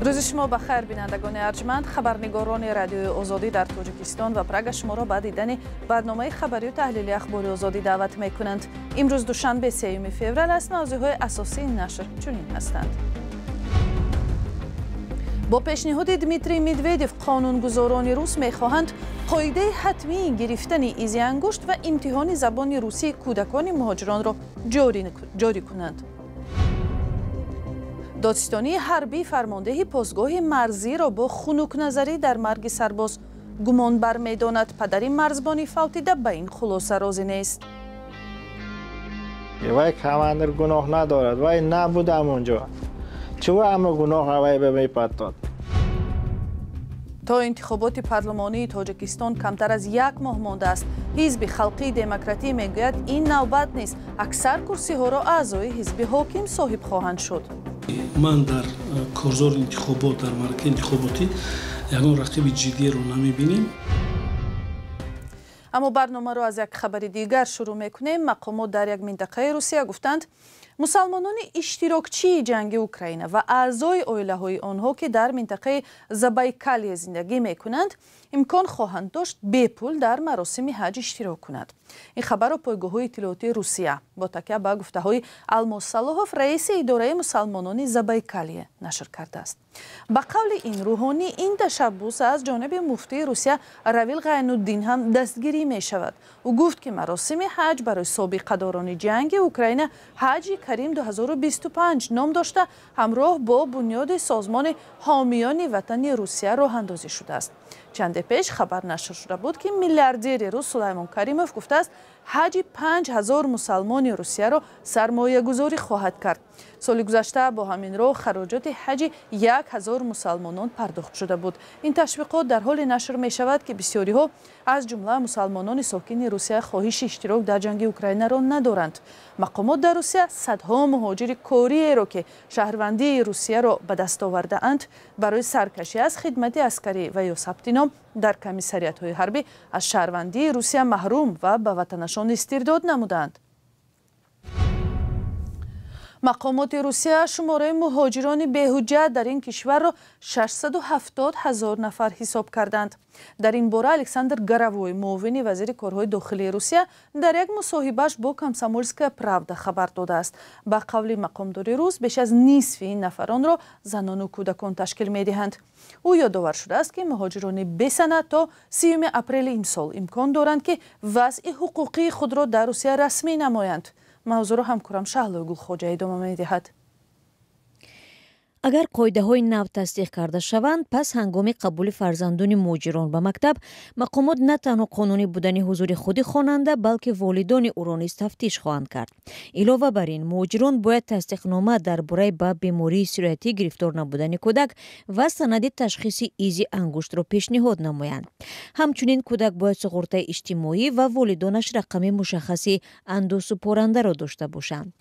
روز شما بخیر بینندگان ارجمند. خبرنگاران رادیوی آزادی در تاجیکستان و پراگ شما را به دیدن برنامه خبری و تحلیلی اخبار آزادی دعوت می‌کنند. امروز دوشنبه 3 فوریه است. موضوعهای اساسی نشر چنین هستند: با پیشنهاد دمیتری مدودف قانونگذاران روس می‌خواهند قاعده حتمی گرفتن ایزی انگشت و امتحان زبان روسی کودکان مهاجران را جاری کنند. دادستانی حربی فرمانده پاسگاه مرزی را با خنک نظری در مرگ سرباز گمان بر می‌داند. پدر مرزبانی فوتیده به این خلاصه راضی نیست. وای کماندر گناه ندارد، وای نبودم اونجا، چرا اما گناه وای به میپتاد. تا انتخابات پارلمانی تاجیکستان کمتر از 1 ماه مانده است. حزب خلقی دموکراتی میگوید این نوبت نیست، اکثر کرسی ها را اعضای حزب حاکم صاحب خواهند شد. من در کارزار انتخابات در معرکه انتخاباتی یگان رقیب جدی رو نمیبینیم. اما برنامه را از یک خبر دیگر شروع میکنیم. مقامات در یک منطقه روسیه گفتند مسلمانان اشتراکچی جنگ اوکراین و اعضای عائله های آنها که در منطقه زبایکالیه زندگی میکنند امکان خواهند داشت بی پول در مراسم حج اشتراک کنند. این خبر را پایگاه های اطلاعاتی روسیه با تکیه به گفته های الماس صلاحوف رئیس اداره مسلمانان زبایکالیه نشر کرده است. به قول این روحانی این تشبس از جانب مفتی روسیه رویل غین‌الدین هم دستگیری می شود. او گفت که مراسم حج برای سابقه داران جنگ اوکراین حج کریم 2025 نام داشته همراه با بنیاد سازمان حامیان وطن روسیه راه اندازی شده است. چند پیش خبر نشر شده بود که میلیاردر روس سلیمان کریموف گفته است حج 5000 مسلمان روسیه را سرمایه گذاری خواهد کرد. سال گذشته با همین راه خراجات حج 1000 مسلمانان پرداخت شده بود. این تشویقات در حال نشر می شود که بسیاری ها از جمله مسلمانان ساکن روسیه خواهش اشتراک در جنگ اوکراین را ندارند. مقامات در روسیه صدها مهاجر کوری را که شهروندی روسیه را به دست آورده اند برای سرکشی از خدمت عسکری و یا ثبت نام در کمیسریات های حربی از شهروندی روسیه محروم و به وطنشان استرداد نمودند. مقامات روسیه شماره مهاجران بی‌حجت در این کشور را 670,000 نفر حساب کردند. در این باره الکساندر گراووی معاون وزیر کارهای داخلی روسیه در یک مصاحبه‌اش با کامسامولسکا پراودا خبر داده است. به قول مقامدار روس بیش از نصف این نفران را زنان و کودکان تشکیل می‌دهند. او یادآور شده است که مهاجران بی سند تا 30 اپریل این سال امکان دارند که وضع حقوقی خود را در روسیه رسمی نمایند. موضوع را همکارم شهلا گلخوجه ادامه می‌دهد. اگر قاعده‌های نو تصدیق کرده شوند پس هنگام قبول فرزندان مهاجران به مکتب مقامات نه تنها قانونی بودن حضور خود خواننده بلکه والدان او را نیز تفتیش خواهند کرد. علاوه بر این مهاجران باید تصدیقنامه درباره به بیماری سیریاتی گرفتار نبودن کودک و سند تشخیصی ایزی انگشت را پیشنهاد نمایند. همچنین کودک باید سقراط اجتماعی و والدانش رقم مشخصی اندوسپارنده را داشته باشند.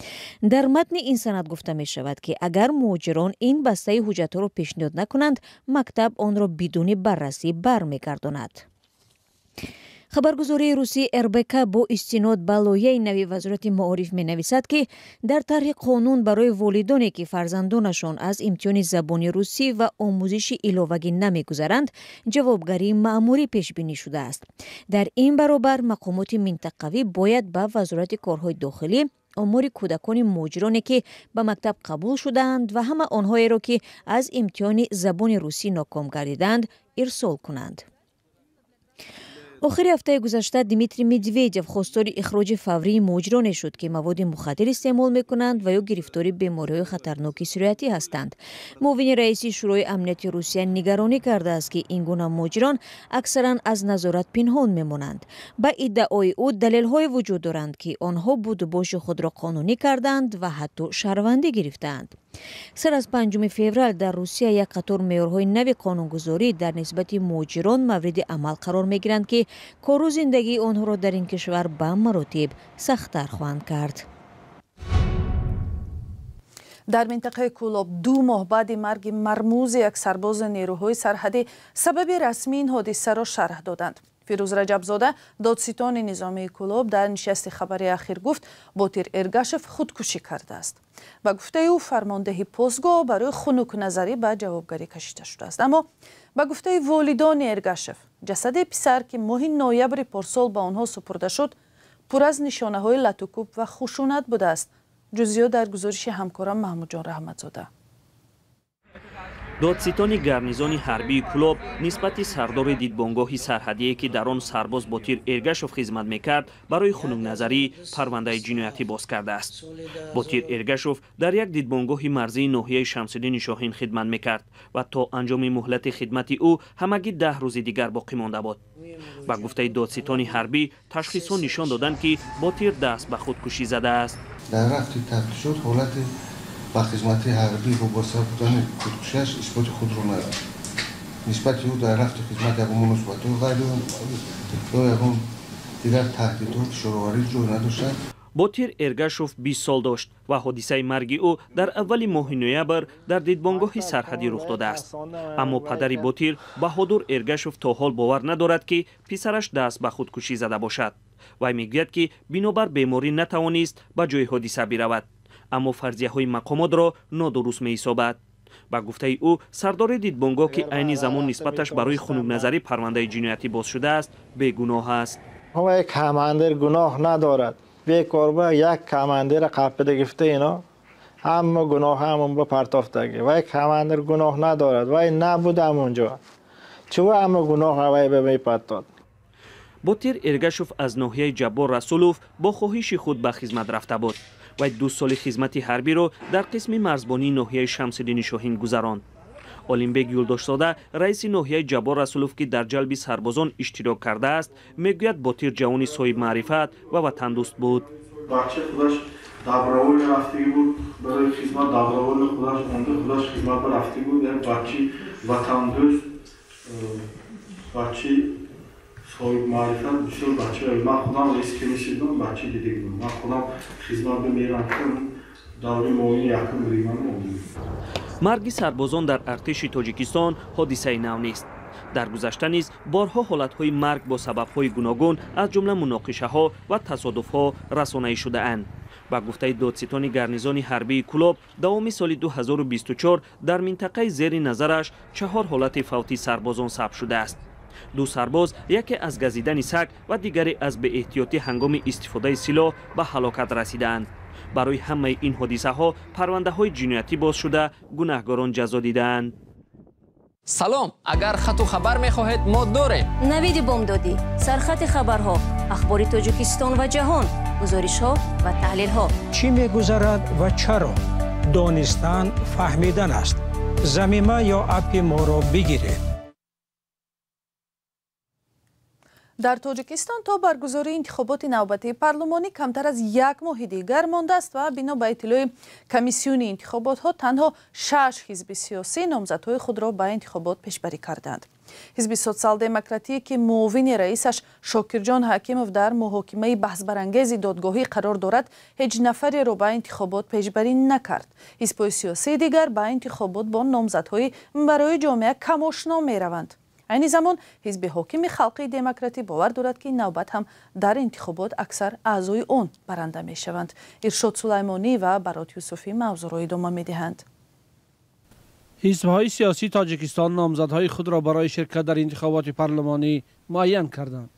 در متن این سند گفته می شود که اگر مهاجران این بسته حجت را پیشنهاد نکنند مکتب آن را بدون بررسی برمیگرداند. خبرگزاری روسی RBK با استناد به لایحه نوی وزارت معارف می نویسد که در طرح قانون برای والدانی که فرزندانشان از امتحان زبان روسی و آموزش علاوگی نمیگذرند جوابگری مأموری پیش بینی شده است. در این برابر مقامات منطقوی باید به وزارت کارهای داخلی آمار کودکان مهاجرانی که به مکتب قبول شدند و همه آنهایی را که از امتحان زبان روسی ناکام گردیدند ارسال کنند. آخر هفته گذشته دمیتری مدودف خواستار اخراج فوری مهاجرانی شد که مواد مخدر استعمال میکنند و یا گرفتار بیماری‌های خطرناک سیریاتی هستند. معاون رئیس شورای امنیت روسیه نگرانی کرده است که این گونه مهاجران اکثرا از نظارت پنهان میمانند. با ادعای او دلیل‌های وجود دارند که آنها بودباش خود را قانونی کردند و حتی شهروندی گرفتند. سر از 5 فوریه در روسیه یک قطار معیارهای نو قانونگذاری در نسبت مهاجران مورد عمل قرار میگیرند که کار و زندگی آنها را در این کشور به مراتب سخت‌تر خواهند کرد. در منطقه کولاب 2 ماه بعد مرگ مرموز یک سرباز نیروهای سرحدی سبب رسمی این حادثه را شرح دادند. فیروز رجبزاده دادستان نظامی کلوب در نشست خبری اخیر گفت باتیر ارگاشف خودکشی کرده است. با گفته او فرماندهی پاسگاه برای خنک نظری به جوابگری کشیده شده است. اما با گفته والدان ارگاشف جسد پسر که ماه نوامبر پارسال به آنها سپرده شد پر از نشانه های لطوکوب و خشونت بوده است. جزئیات در گزارش همکارم محمود جان رحمتزاده. دادستان گارنیزون حربی کلوب نسبت سردار دیدبانگاهی سرحدی که در آن سرباز باتیر ارگاشف خدمت میکرد برای خنک نظری پرونده جنایتی باز کرده است. باتیر ارگاشف در یک دیدبانگاه مرزی ناحیه شمس‌الدین شاهین خدمت میکرد و تا انجام مهلت خدمت او همگی 10 روز دیگر باقی مانده بود. با گفته دادستان حربی تشخیص نشان دادند که باتیر دست به خودکشی زده است. در رفت تفتیشات حالت با خدمت حربی و با سر بودن خودکشیش اثبات خود رو ندارد. نسبت او در رفت خدمت یکم مثبت و غیر یکم دیگر تهدیدات شروعی جو نداشتند. باتیر ارگاشف 20 سال داشت و حادثه مرگ او در اول ماه نوامبر در دیدبانگاه سرحدی رخ داده است. اما پدر باتیر بهادر ارگاشف تا حال باور ندارد که پسرش دست به خودکشی زده باشد. وی میگوید که بنابر بیماری نتوانست به جای حادثه برود. اما فرضیه های مقامات را نادرست می حسابد. با گفته او سردار دیدبانگاه که عین زمان نسبتش برای خنک نظری پرونده جنایتی باز شده است بیگناه است. یک کماندر گناه ندارد. بیکار یک کماندر قبل گفته اینا اما گناه همون با پرتافتگی و یک کماندر گناه ندارد و نبود اونجا چوه اما گناه وای به میپرتاد. باتیر ارگاشف از ناحیه جبار رسولوف با خواهش خود به خدمت رفته بود و 2 سال خدمت حربی را در قسم مرزبانی ناحیه شمس‌الدین شاهین گذراند. اولمبیک یولداشزاده رئیس ناحیه جبار رسولوف که در جلب سربازان اشتراک کرده است میگوید باتیر جوانی صاحب معرفت و وطن دوست بود. بچه خودش دابراول رفتگی بود برای خدمت دابراول خودش مونده خودش خدمت رفتگی بود. بچه وطن دوست بچه صاحب معرفت بسیار بچه من خودم رئیس کمیسی بودم بچه دیده بودم من خودم خدمت به میرم کنم دوری موین یکم بودیم موندیم. مرگ سربازان در ارتش تاجیکستان حادثه نو نیست. در گذشته نیز بارها حالت‌های مرگ با سبب‌های گوناگون از جمله مناقشه‌ها و تصادف‌ها رسانه‌ای شده اند. با گفته دادستان گارنیزون حربی کلوب دوام سال 2024 در منطقه زیر نظرش 4 حالت فوتی سربازان ثبت شده است. 2 سرباز یکی از گزیدن سگ و دیگری از بی احتیاطی هنگام استفاده سلاح به هلاکت رسیدند. برای همه این حادثه ها پرونده های جنایتی باز شده گناهکاران جزا دیدند. سلام، اگر خط و خبر می‌خواهید ما داریم. نوید بامدادی، سرخط خبرها، اخبار تاجیکستان و جهان، گزارش‌ها و تحلیل‌ها. چی می‌گذرد و چرا؟ دانستن فهمیدن است. زمینه یا اپ ما را بگیرید. در تاجیکستان تا برگزاری انتخابات نوبتی پارلمانی کمتر از 1 ماه دیگر مانده است و بنا به اطلاع کمیسیون انتخابات ها تنها 6 حزب سیاسی نامزدهای خود را به انتخابات پیشبری کردند. حزب سوسیال دموکراتی که معاون رئیسش شاکرجان حکیموف در محاکمه بحث برانگیز دادگاهی قرار دارد هیچ نفری را به انتخابات پیشبری نکرد. حزب سیاسی دیگر به انتخابات با نامزدهای برای جامعه کم آشنا می روند. این زمان حزب حاکم خلقی دموکراتی باور دارد که نوبت هم در انتخابات اکثر اعضای آن برنده می شوند. ارشاد سلیمانی و برات یوسفی موضوع را ادامه می دهند. حزب‌های سیاسی تاجیکستان نامزدهای خود را برای شرکت در انتخابات پارلمانی معین کردند.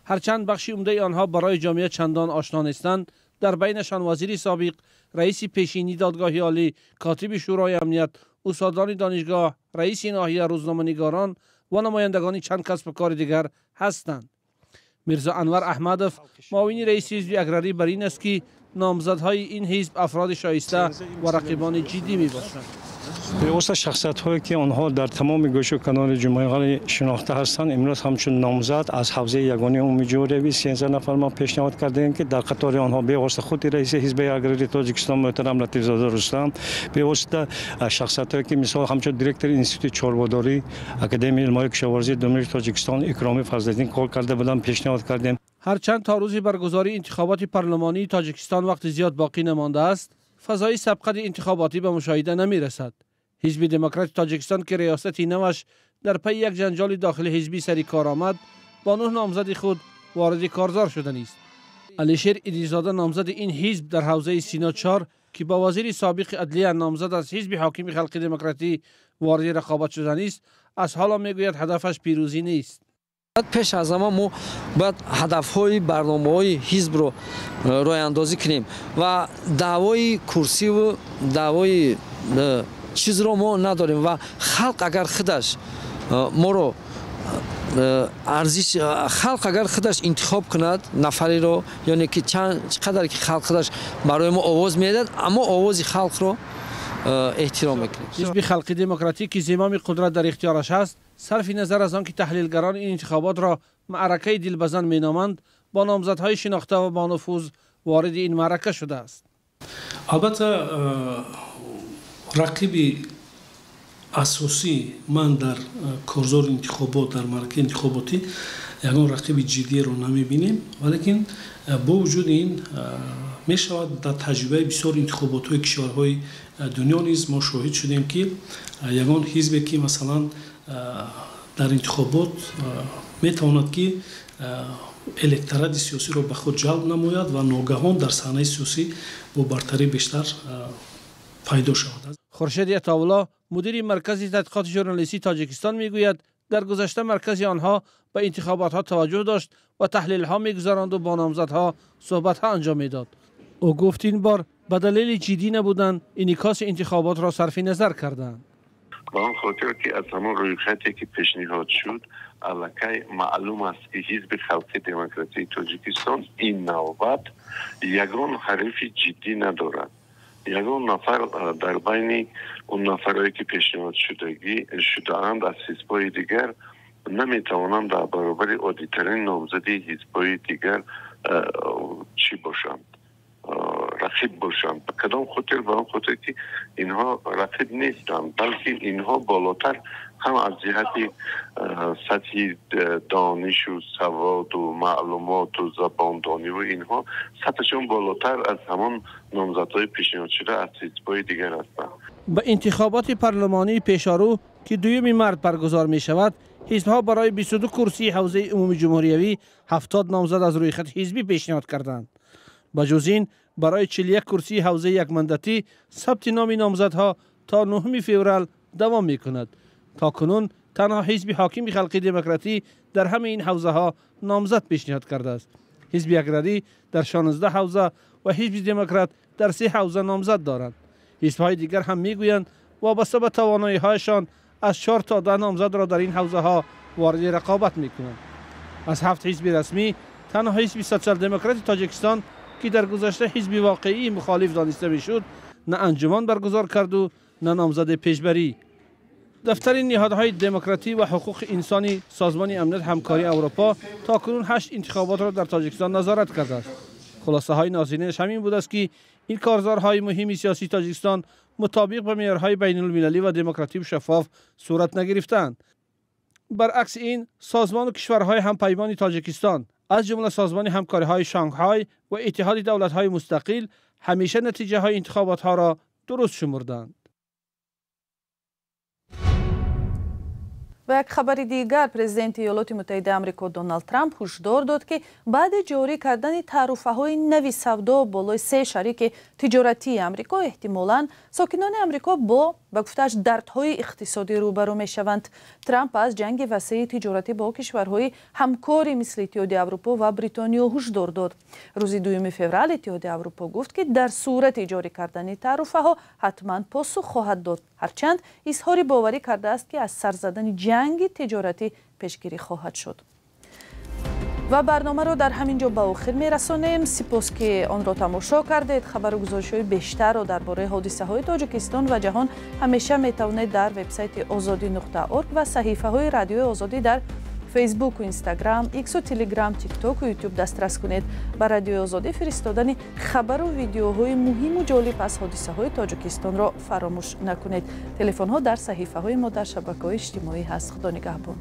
هرچند بخشی عمده آنها برای جامعه چندان آشنا نیستند، در بینشان وزیر سابق، رئیس پیشینی دادگاه عالی، کاتب شورای امنیت، استادان دانشگاه، رئیس ناحیه روزنامه‌نگاران و نمایندگان چند کسب و کار دیگر هستند. میرزا انور احمدوف معاون رئیس حزب اگراری بر این است که نامزدهای این حزب افراد شایسته و رقیبان جدی می باشند. به واسطه شخصیت هایی که آنها در تمام گوش و کنار جامعه شناخته هستند امروز همچون نامزد از حوزه یگانه عمومی جمهوری 13 نفر ما پیشنهاد کردیم که در قطار آنها به واسطه خود رئیس حزب اگراری تاجیکستان محترم لطیف‌زاده رستم، به واسطه شخصیت هایی که مثال همچون دیرکتور انستیتوت چهارباداری اکادمی علوم کشاورزی دانشگاه تاجیکستان اکرامی فضل‌الدین کار کرده بودند پیشنهاد کردیم. هرچند تا روز برگزاری انتخابات پارلمانی تاجیکستان وقت زیاد باقی نمانده است، فضای سبقت انتخاباتی به مشاهده نمی رسد. حزب دموکرات تاجیکستان که ریاستی نوش در پی یک جنجال داخل حزبی سری کار آمد، با 9 نامزد خود وارد کارزار شدنی است. علیشیر ایدیزاده نامزد این حزب در حوزه سینا 4 که با وزیر سابق عدلیه نامزد از حزب حاکم خلق دموکراتی وارد رقابت شدنی است، از حالا میگوید هدفش پیروزی نیست. پیش از همه ما باید هدف‌های برنامه‌های حزب رو راه‌اندازی کنیم و دعوای کرسی و دعوای چیز رو ما نداریم و خلق اگر خودش ما رو ارزش خلق اگر خودش انتخاب کند نفری رو، یعنی که چقدر که خلق خودش برای ما آواز میدهد اما آواز خلق رو احترام میکنیم. حزب خلق دموکراتی که زمام قدرت در اختیارش است، صرف نظر از آن که تحلیلگران این انتخابات را معرکه دلبزن مینامند، با نامزدهای شناخته و با نفوذ وارد این معرکه شده است. البته رقیب اساسی من در کارزار انتخابات در معرکه انتخاباتی یگان رقیب جدی رو نمیبینیم، ولیکن با وجود این می شود در تجربه بسیار انتخابات های کشورهای دنیا نیز ما شاهد شدیم که یگان حزبی که مثلا در انتخابات می تواند که الکترات سیاسی را به خود جلب نماید و ناگهان در صحنه سیاسی با برتری بیشتر پیدا شود. خورشید عطاالله مدیر مرکز تحقیقات ژورنالیستی تاجیکستان میگوید در گذشته مرکز آنها به انتخابات ها توجه داشت و تحلیل ها میگذراند و با نامزدها صحبت ها انجام میداد. او گفت این بار به دلیل جدی نبودن انعکاس انتخابات را صرف نظر کردند. با آن خاطر که از همان رویخطی که پیشنهاد شد الکی معلوم است که حزب خلق دموکراتی تاجیکستان این نوبت یگان حریف جدی ندارد. یگان نفر در بین اون نفرهایی که پیشنهاد شده‌اند از حزب‌های دیگر نمیتوانند در برابر عادی‌ترین نامزدی حزب‌های دیگر چی باشند، رقیب باشند. کدام خاطر؟ به آن خاطر که اینها رقیب نیستند، بلکه اینها بالاتر هم از جهت سطح دانش و سواد و معلومات و زباندانی و اینها سطحشون بالاتر از همان نامزدهای پیشنهاد شده از حزب‌های دیگر هستند. به انتخابات پارلمانی پیشارو که 2 مارس برگزار می شود، حزب‌ها برای 22 کرسی حوزه عمومی جمهوریوی 70 نامزد از روی خط حزبی پیشنهاد کردند. با جز این برای 41 کرسی حوزه یک مندتی ثبت نام نامزدها تا 9 فوریه دوام می کند. تا کنون تنها حزب حاکم خلق دموکراتی در همه این حوزه ها نامزد پیشنهاد کرده است. حزب اگرری در 16 حوزه و حزب دموکرات در 3 حوزه نامزد دارند. حزب‌های دیگر هم میگویند وابسته به توانایی‌هایشان از 4 تا 10 نامزد را در این حوزه ها وارد رقابت میکنند. از 7 حزب رسمی تنها حزب سوسیال دموکرات تاجیکستان که در گذشته حزب واقعی مخالف دانسته میشد نه انجمن برگزار کرد و نه نامزد پیشبری. دفتر نهادهای دموکراتی و حقوق انسانی سازمان امنیت همکاری اروپا تا کنون 8 انتخابات را در تاجیکستان نظارت کرده است. خلاصه های ناظرینش همین بود است که این کارزارهای مهم سیاسی تاجیکستان مطابق با معیارهای بین المللی و دموکراتیک و شفاف صورت نگرفتند. برعکس این، سازمان و کشورهای همپیمان تاجیکستان از جمله سازمان همکاری‌های شانگهای و اتحاد دولت‌های مستقل همیشه نتیجه‌های انتخابات‌ها را درست شمردند. و یک خبر دیگر، پرزیدنت ایالات متحده آمریکا دونالد ترامپ هشدار داد که بعد جاری کردن تعرفه‌های نوی سودا بالای 3 شریک تجارتی آمریکا احتمالاً ساکنان آمریکا با به گفته‌اش دردهای اقتصادی روبرو می‌شوند. ترامپ از جنگ وسیع تجارتی با کشورهای همکاری مثل اتحادیه اروپا و بریتانیا هشدار داد. روز 2 فوریه اتحادیه اروپا گفت که در صورت جاری کردن تعرفه‌ها حتماً پاسخ خواهد داد، هرچند اظهار باوری کرده است که از سر زدن جنگ تجارتی پیشگیری خواهد شد. و برنامه رو در همین جا به آخر میرسانیم. سپاس که آن را تماشا کردید. خبر و گزارش‌های بیشتر را درباره حادثه‌های تاجیکستان و جهان همیشه میتوانید در وبسایت azadi.org و صحیفه‌های رادیو آزادی در فیسبوک و اینستاگرام، ایکس و تلگرام، تیک تاک و یوتیوب دسترس کنید. با رادیو آزادی فرستادن خبر و ویدیوهای مهم و جالب از حادثه‌های تاجیکستان را فراموش نکنید. تلفن‌ها در صحیفه‌های ما در شبکه‌های اجتماعی هست. خدا نگهبان.